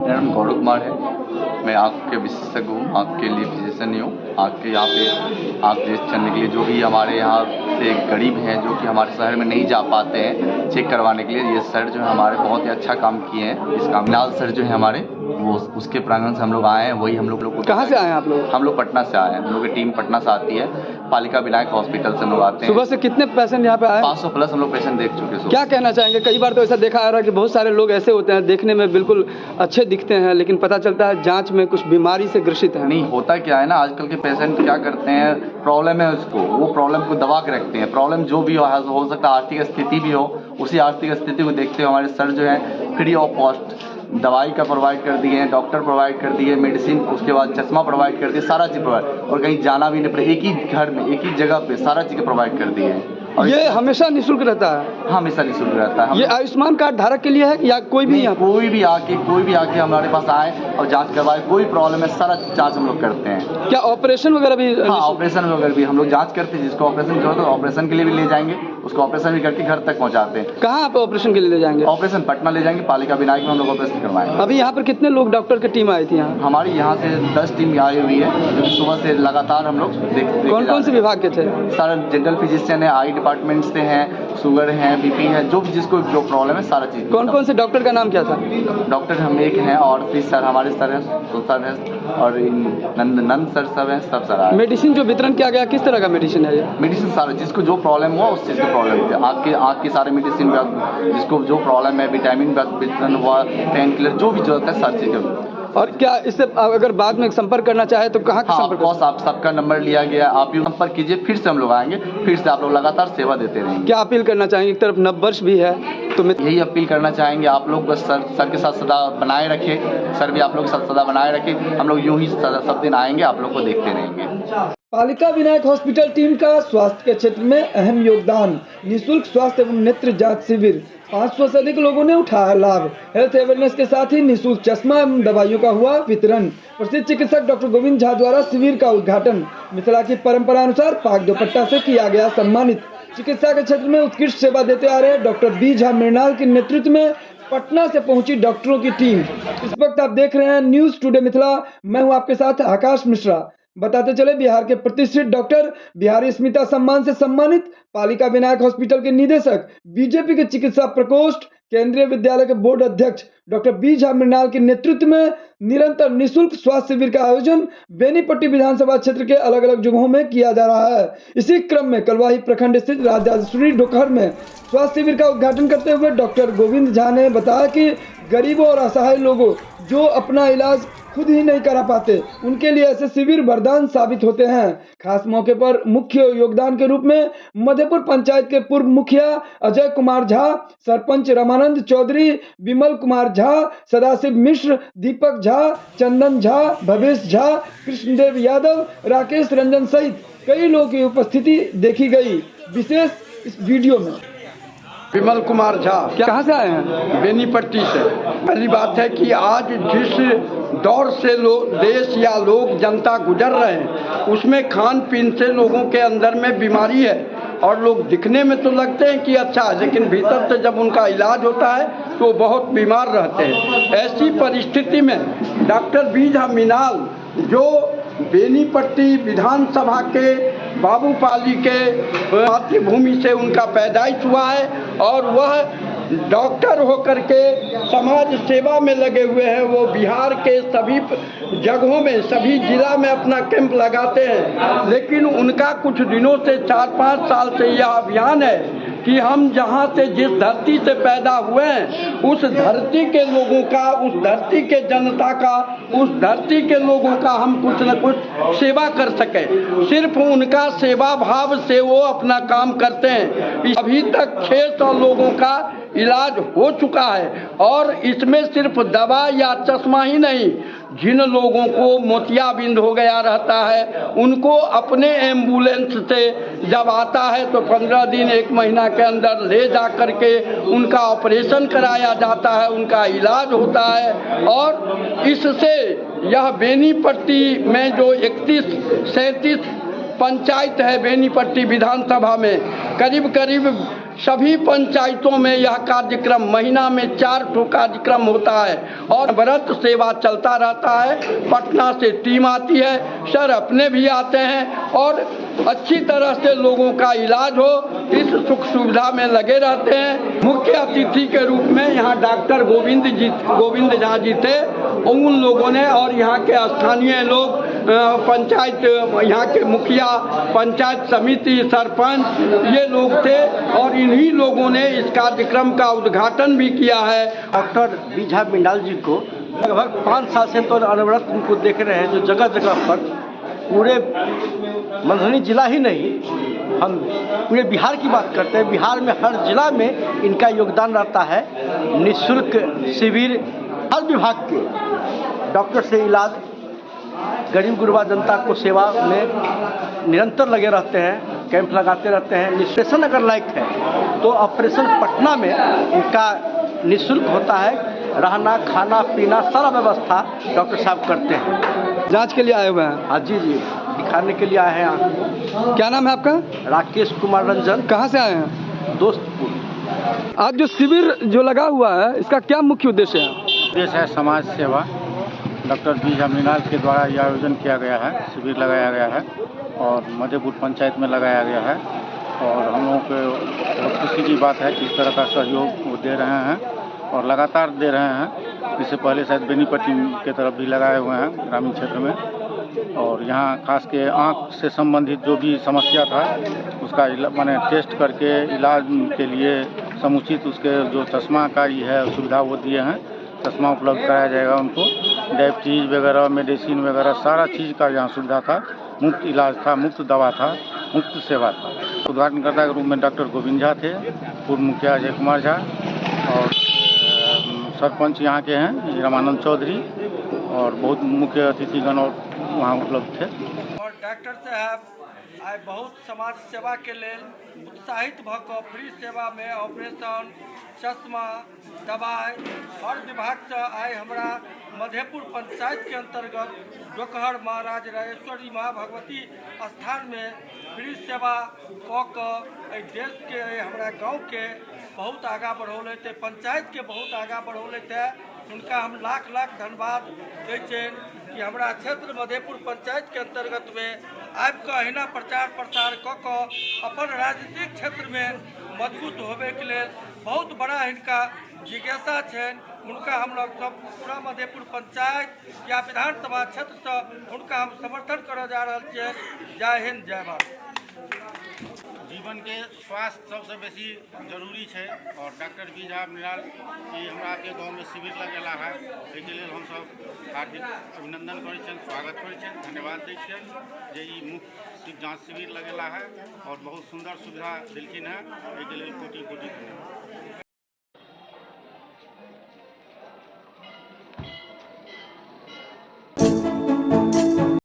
मेरा नाम गौरव कुमार है। मैं आँख के विशेषज्ञ हूँ, आँख के लिए फिजिशियन ही हूँ। आँख के यहाँ पे आँख टेस्ट करने के लिए जो भी हमारे यहाँ से गरीब हैं, जो कि हमारे शहर में नहीं जा पाते हैं चेक करवाने के लिए, ये सर जो है हमारे बहुत ही अच्छा काम किए हैं। इस काम नाल सर जो है हमारे, वो उसके प्रांगण से हम लोग आए हैं। वही हम लोग को कहाँ से आए हैं आप लोग? हम लोग पटना से आए हैं। हम लोग की टीम पटना से आती है, पालिका विनायक हॉस्पिटल से हम लोग आते हैं। सुबह से कितने पेशेंट यहाँ पे आए? 500 प्लस हम लोग पेशेंट देख चुके हैं। क्या कहना चाहेंगे? कई बार तो ऐसा देखा आ रहा है कि बहुत सारे लोग ऐसे होते हैं, देखने में बिल्कुल अच्छे दिखते हैं, लेकिन पता चलता है जांच में कुछ बीमारी से ग्रसित है। नहीं होता क्या है ना, आजकल के पेशेंट क्या करते हैं, प्रॉब्लम है उसको, वो प्रॉब्लम को दबा के रखते हैं। प्रॉब्लम जो भी हो सकता है, आर्थिक स्थिति भी हो, उसी आर्थिक स्थिति को देखते हुए हमारे सर जो है फ्री ऑफ कॉस्ट दवाई का प्रोवाइड कर दिए हैं, डॉक्टर प्रोवाइड कर दिए, मेडिसिन, उसके बाद चश्मा प्रोवाइड कर दिए, सारा चीज़ प्रोवाइड, और कहीं जाना भी नहीं पड़े, एक ही घर में एक ही जगह पे सारा चीज़ प्रोवाइड कर दिए हैं। और ये हमेशा निःशुल्क रहता है? हाँ, हमेशा निःशुल्क रहता है। ये आयुष्मान कार्ड धारक के लिए है या कोई भी? कोई भी आके हमारे पास आए और जांच करवाए, कोई प्रॉब्लम है सारा जांच हम लोग करते हैं। क्या ऑपरेशन वगैरह भी? हाँ, ऑपरेशन वगैरह भी हम लोग जांच करते हैं। जिसको ऑपरेशन की जरूरत है ऑपरेशन के लिए भी ले जाएंगे, उसको ऑपरेशन भी करके घर तक पहुंचाते हैं। कहाँ आप ऑपरेशन के लिए ले जाएंगे? ऑपरेशन पटना ले जाएंगे, पालिका विनायक में हम लोग ऑपरेशन करवाएंगे। अभी यहाँ पर कितने लोग डॉक्टर की टीम आई थी यहाँ? हमारी यहाँ से 10 टीम आई हुई है, जो कि सुबह से लगातार हम लोग देखते। कौन कौन से विभाग के थे? सारा जनरल फिजिशियन है, आई डिपार्टमेंट से हैं, शुगर है, बीपी है, जो भी जिसको जो प्रॉब्लम है सारा चीज़। कौन कौन से डॉक्टर का नाम क्या था? डॉक्टर हम एक हैं, और फिर सर हमारे सर हैं, तो सर हैं, और नंद सर सब हैं, सब सर आए। मेडिसिन जो वितरण किया गया किस तरह का मेडिसिन है ये? मेडिसिन सारा, जिसको जो प्रॉब्लम हुआ उस चीज़ की प्रॉब्लम थी। आँख की सारे मेडिसिन, जिसको जो प्रॉब्लम है, विटामिन का वितरण हुआ, पेन किलर, जो भी जरूरत है सारी चीज़ का। और क्या इससे अगर बाद में संपर्क करना चाहे तो कहाँ संपर्क? बॉस, आप सबका नंबर लिया गया, आप भी संपर्क कीजिए, फिर से हम लोग आएंगे, फिर से आप लोग लगातार सेवा देते रहेंगे। क्या अपील करना चाहेंगे? एक तरफ नववर्ष भी है तो यही अपील करना चाहेंगे, आप लोग बस सर के साथ सदा बनाए रखें, सर भी आप लोग के साथ सदा बनाए रखें। हम लोग यूं ही सब दिन आएंगे, आप लोग को देखते रहेंगे। पालिका विनायक हॉस्पिटल टीम का स्वास्थ्य के क्षेत्र में अहम योगदान। निःशुल्क स्वास्थ्य एवं नेत्र जांच शिविर, 500 से अधिक लोगों ने उठाया लाभ। हेल्थ अवेयरनेस के साथ ही निःशुल्क चश्मा एवं दवाइयों का हुआ वितरण। प्रसिद्ध चिकित्सक डॉक्टर गोविंद झा द्वारा शिविर का उद्घाटन। मिथिला की परंपरा अनुसार पाक दुपट्टा से किया गया सम्मानित। चिकित्सा के क्षेत्र में उत्कृष्ट सेवा देते आ रहे डॉक्टर बी झा मृणाल के नेतृत्व में पटना से पहुंची डॉक्टरों की टीम। इस वक्त आप देख रहे हैं न्यूज टुडे मिथिला, मैं हूं आपके साथ आकाश मिश्रा। बताते चले, बिहार के प्रतिष्ठित डॉक्टर, बिहारी स्मिता सम्मान से सम्मानित पालिका विनायक हॉस्पिटल के निदेशक, बीजेपी के चिकित्सा प्रकोष्ठ, केंद्रीय विद्यालय के बोर्ड अध्यक्ष डॉक्टर बी झा मृणाल के नेतृत्व में निरंतर निःशुल्क स्वास्थ्य शिविर का आयोजन बेनीपट्टी विधानसभा क्षेत्र के अलग अलग जगहों में किया जा रहा है। इसी क्रम में कलवाही प्रखंड स्थित राजराजेश्वरी डोकहर में स्वास्थ्य शिविर का उद्घाटन करते हुए डॉक्टर गोविंद झा ने बताया कि गरीबों और असहाय लोगों जो अपना इलाज खुद ही नहीं करा पाते, उनके लिए ऐसे शिविर वरदान साबित होते हैं। खास मौके पर मुख्य योगदान के रूप में मधेपुर पंचायत के पूर्व मुखिया अजय कुमार झा, सरपंच रामानंद चौधरी, विमल कुमार झा, सदाशिव मिश्र, दीपक झा, चंदन झा, भवेश झा, कृष्णदेव यादव, राकेश रंजन सहित कई लोगों की उपस्थिति देखी गई। विशेष इस वीडियो में विमल कुमार झा। कहाँ से आए हैं? बेनीपट्टी से। पहली बात है कि आज जिस दौर से देश या लोग जनता गुजर रहे हैं, उसमें खान पीन से लोगों के अंदर में बीमारी है, और लोग दिखने में तो लगते हैं कि अच्छा है, लेकिन भीतर से जब उनका इलाज होता है तो बहुत बीमार रहते हैं। ऐसी परिस्थिति में डॉक्टर बी झा मृणाल, जो बेनीपट्टी विधानसभा के बाबूपाली के मातृभूमि से उनका पैदाइश हुआ है, और वह डॉक्टर होकर के समाज सेवा में लगे हुए हैं। वो बिहार के सभी जगहों में, सभी जिला में अपना कैंप लगाते हैं, लेकिन उनका कुछ दिनों से 4-5 साल से यह अभियान है कि हम जहाँ से, जिस धरती से पैदा हुए हैं, उस धरती के लोगों का, उस धरती के जनता का, उस धरती के लोगों का हम कुछ न कुछ सेवा कर सकें। सिर्फ उनका सेवा भाव से वो अपना काम करते हैं। अभी तक 600 लोगों का इलाज हो चुका है, और इसमें सिर्फ दवा या चश्मा ही नहीं, जिन लोगों को मोतियाबिंद हो गया रहता है, उनको अपने एम्बुलेंस से जब आता है तो 15 दिन 1 महीना के अंदर ले जा कर के उनका ऑपरेशन कराया जाता है, उनका इलाज होता है। और इससे यह बेनीपट्टी में जो 31-37 पंचायत है बेनीपट्टी विधानसभा में, करीब करीब सभी पंचायतों में यह कार्यक्रम महीना में 4 ठो कार्यक्रम होता है और व्रत सेवा चलता रहता है। पटना से टीम आती है, सर अपने भी आते हैं और अच्छी तरह से लोगों का इलाज हो इस सुख सुविधा में लगे रहते हैं। मुख्य अतिथि के रूप में यहाँ डॉक्टर गोविंद झा जी थे। उन लोगों ने और यहाँ के स्थानीय लोग, पंचायत यहाँ के मुखिया, पंचायत समिति, सरपंच, ये लोग थे और इन्हीं लोगों ने इस कार्यक्रम का उद्घाटन भी किया है। डॉक्टर बीझा बिंडाल जी को लगभग 5 साल से तो अनवरत उनको देख रहे हैं, जो जगह जगह पर पूरे मधुबनी जिला ही नहीं, हम पूरे बिहार की बात करते हैं, बिहार में हर जिला में इनका योगदान रहता है। निःशुल्क शिविर हर विभाग के डॉक्टर से इलाज, गरीब गुरबा जनता को सेवा में निरंतर लगे रहते हैं, कैंप लगाते रहते हैं। ऑपरेशन अगर लायक है तो ऑपरेशन पटना में इनका निःशुल्क होता है। रहना, खाना, पीना सारा व्यवस्था डॉक्टर साहब करते हैं। जांच के लिए आए हुए हैं? हाँ जी, दिखाने के लिए आए हैं यहाँ। क्या नाम है आपका? राकेश कुमार रंजन। कहाँ से आए हैं? दोस्तपुर। आज जो शिविर जो लगा हुआ है, इसका क्या मुख्य उद्देश्य है? उद्देश्य है समाज सेवा। डॉक्टर बीझा बिंडाल के द्वारा यह आयोजन किया गया है, शिविर लगाया गया है और मधेपुर पंचायत में लगाया गया है और हम लोगों को बहुत खुशी की बात है कि इस तरह का सहयोग वो दे रहे हैं और लगातार दे रहे हैं। इससे पहले शायद बेनीपट्टी के तरफ भी लगाए हुए हैं ग्रामीण क्षेत्र में। और यहाँ खास के आँख से संबंधित जो भी समस्या था उसका माने टेस्ट करके इलाज के लिए समुचित उसके जो चश्मा का ही है सुविधा वो दिए हैं। चश्मा उपलब्ध कराया जाएगा उनको, डायबिटीज वगैरह, मेडिसिन वगैरह सारा चीज़ का यहाँ सुविधा था। मुफ्त इलाज था, मुफ्त दवा था, मुफ्त सेवा था। उद्घाटनकर्ता के रूप में डॉक्टर गोविंद झा थे, पूर्व मुखिया अजय कुमार झा और सरपंच यहाँ के हैं रामानंद चौधरी और बहुत मुख्य अतिथिगण और वहाँ उपलब्ध थे। और डॉक्टर साहब आइ बहुत समाज सेवा के लेल उत्साहित भऽ फ्री सेवा में ऑपरेशन, चश्मा, दवाई हर विभाग से आइ हमरा मधेपुर पंचायत के अंतर्गत डोकहर महाराज राजेश्वरी माँ भगवती स्थान में फ्री सेवा कऽ देश के हमरा गाँव के बहुत आगा बढ़ौलथि, पंचायत के बहुत आगा बढ़ौलथि। उनका हम लाख लाख धन्यवाद दै छियनि कि हमरा क्षेत्र मधेपुर पंचायत के अंतर्गत में आबि कऽ अहिना प्रचार प्रसार कऽ अपन राजनीतिक क्षेत्र में मजबूत होबे के लेल बहुत बड़ा हिनका जिज्ञासा छनि। उनका हम लोग सब पूरा मधेपुर पंचायत या विधानसभा क्षेत्र से उनका हम समर्थन करऽ जा रहल छियै। जय हिंद, जय भारत। जीवन के स्वास्थ्य सबसे बेसी जरूरी है और डॉक्टर बीझा बिंडाल की हमरा के गाँव में शिविर लगेला है, एहिके लेल हम सब हार्दिक अभिनंदन करै छियनि, स्वागत करै छियनि, धन्यवाद दै छियनि जे ई मुफ्त जाँच शिविर लगेला है और बहुत सुंदर सुविधा देलखिन है। एहिके लेल कोटि कोटि धन्यवाद।